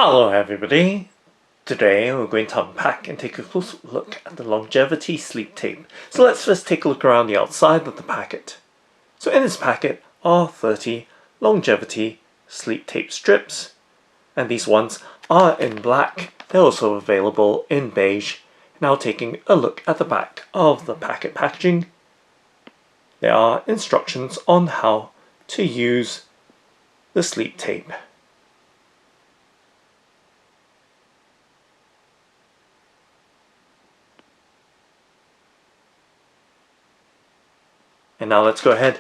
Hello everybody! Today we're going to unpack and take a close look at the longevity sleep tape. So let's first take a look around the outside of the packet. So in this packet are 30 longevity sleep tape strips, and these ones are in black. They're also available in beige. Now taking a look at the back of the packet packaging, there are instructions on how to use the sleep tape. And now let's go ahead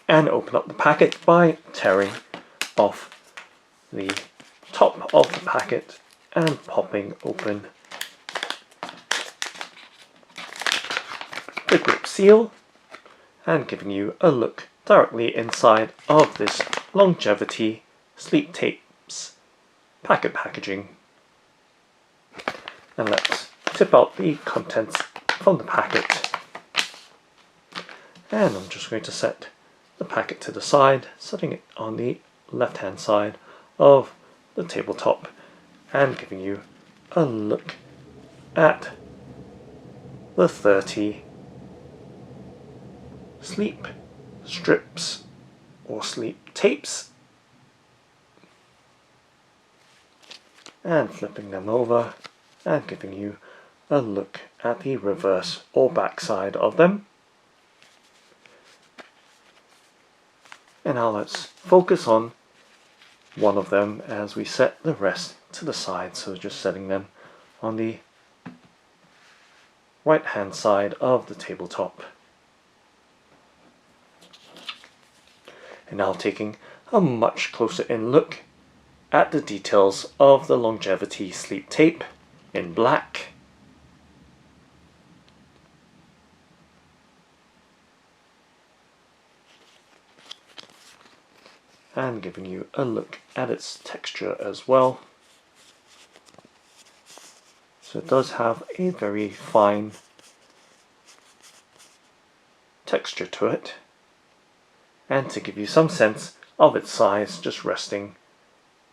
and open up the packet by tearing off the top of the packet and popping open the grip seal and giving you a look directly inside of this longevity sleep tapes packet packaging. And let's tip out the contents from the packet. And I'm just going to set the packet to the side, setting it on the left hand side of the tabletop and giving you a look at the 30 sleep strips or sleep tapes, and flipping them over and giving you a look at the reverse or back side of them. And now let's focus on one of them as we set the rest to the side. So just setting them on the right hand side of the tabletop. And now taking a much closer in look at the details of the longevity sleep tape in black. And giving you a look at its texture as well. So it does have a very fine texture to it. And to give you some sense of its size, just resting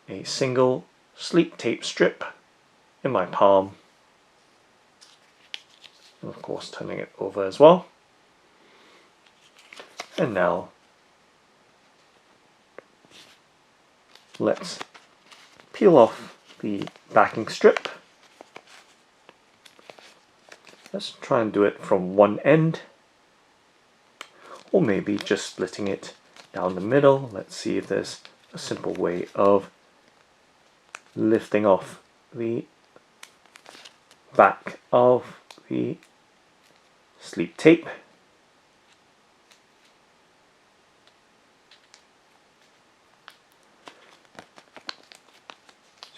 a single sleep tape strip in my palm. And of course turning it over as well. And now let's peel off the backing strip. Let's try and do it from one end, or maybe just splitting it down the middle. Let's see if there's a simple way of lifting off the back of the sleep tape.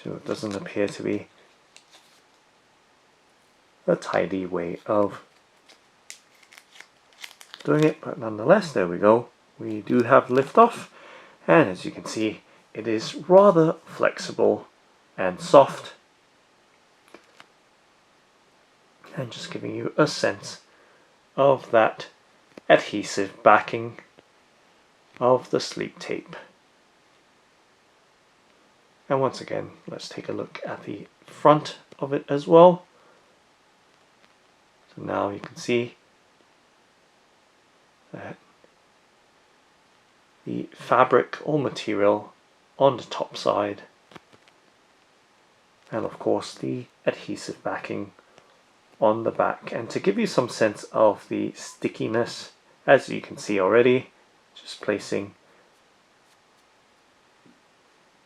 So it doesn't appear to be a tidy way of doing it, but nonetheless, there we go. We do have lift off, and as you can see, it is rather flexible and soft, and just giving you a sense of that adhesive backing of the sleep tape. And once again, let's take a look at the front of it as well. So now you can see that the fabric or material on the top side, and of course the adhesive backing on the back. And to give you some sense of the stickiness, as you can see already, just placing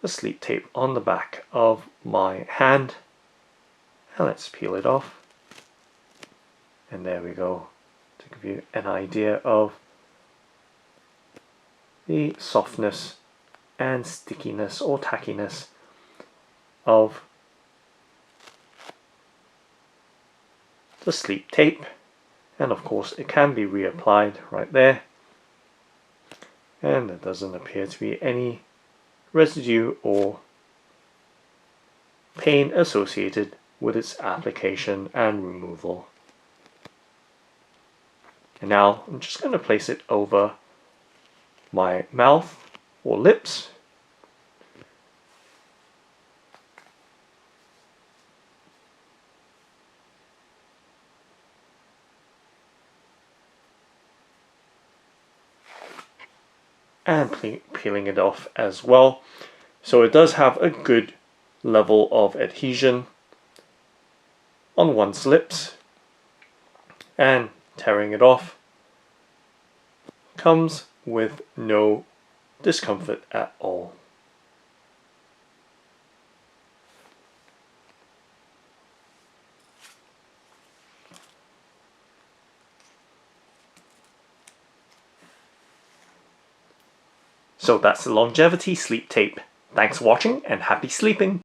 the sleep tape on the back of my hand, and let's peel it off. And there we go, to give you an idea of the softness and stickiness or tackiness of the sleep tape. And of course it can be reapplied right there, and there doesn't appear to be any residue or pain associated with its application and removal. And now I'm just going to place it over my mouth or lips, and peeling it off as well. So it does have a good level of adhesion on one's lips, and tearing it off comes with no discomfort at all. So that's the longevity sleep tape. Thanks for watching and happy sleeping!